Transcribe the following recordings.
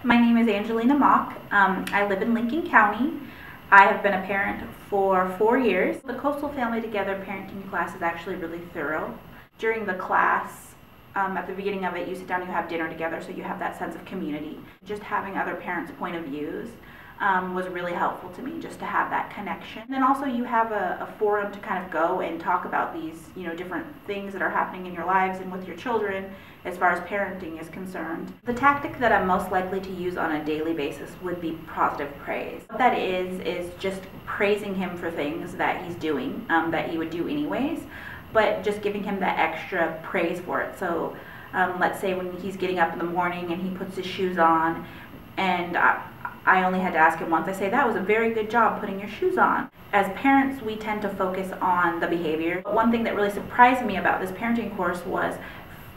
My name is Angelina Mock. I live in Lincoln County. I have been a parent for 4 years. The Coastal Family Together parenting class is actually really thorough. During the class, at the beginning of it, you sit down and you have dinner together, so you have that sense of community. Just having other parents' point of views was really helpful to me, just to have that connection. And then also you have a forum to kind of go and talk about these, different things that are happening in your lives and with your children as far as parenting is concerned. The tactic that I'm most likely to use on a daily basis would be positive praise. What that is just praising him for things that he's doing, that he would do anyways, but just giving him that extra praise for it. So let's say when he's getting up in the morning and he puts his shoes on, and I only had to ask him once. I say, that was a very good job putting your shoes on. As parents, we tend to focus on the behavior. One thing that really surprised me about this parenting course was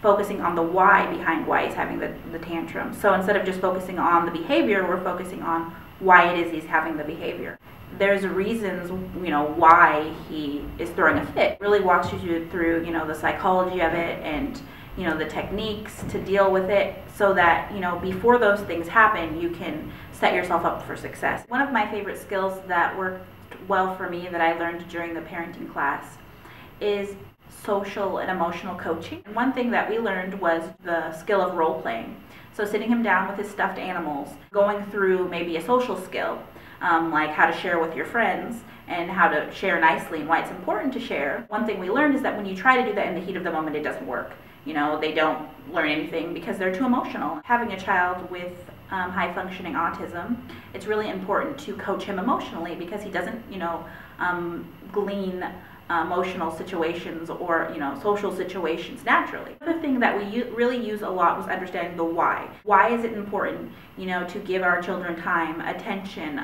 focusing on the why behind why he's having the tantrum. So instead of just focusing on the behavior, we're focusing on why it is he's having the behavior. There's reasons, why he is throwing a fit. It really walks you through, the psychology of it and the techniques to deal with it, so that before those things happen, you can set yourself up for success. One of my favorite skills that worked well for me that I learned during the parenting class is social and emotional coaching. And one thing that we learned was the skill of role playing. So sitting him down with his stuffed animals, going through maybe a social skill, like how to share with your friends and how to share nicely and why it's important to share. One thing we learned is that when you try to do that in the heat of the moment, it doesn't work. They don't learn anything because they're too emotional. Having a child with high-functioning autism, it's really important to coach him emotionally because he doesn't, glean emotional situations or social situations naturally. The other thing that we really use a lot was understanding the why. Why is it important, to give our children time, attention,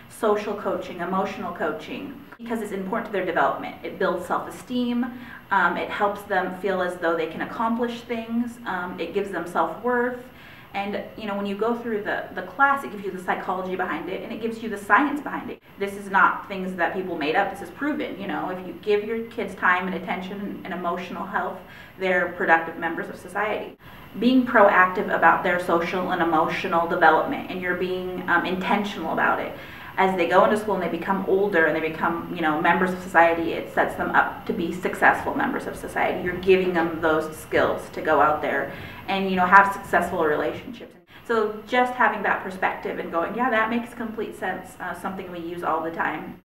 social coaching, emotional coaching? Because it's important to their development. It builds self-esteem. It helps them feel as though they can accomplish things. It gives them self-worth. And when you go through the class, it gives you the psychology behind it and it gives you the science behind it. This is not things that people made up. This is proven. If you give your kids time and attention and emotional health, they're productive members of society. Being proactive about their social and emotional development, and you're being intentional about it. As they go into school and they become older and they become, members of society, it sets them up to be successful members of society. You're giving them those skills to go out there and, have successful relationships. So just having that perspective and going, yeah, that makes complete sense, something we use all the time.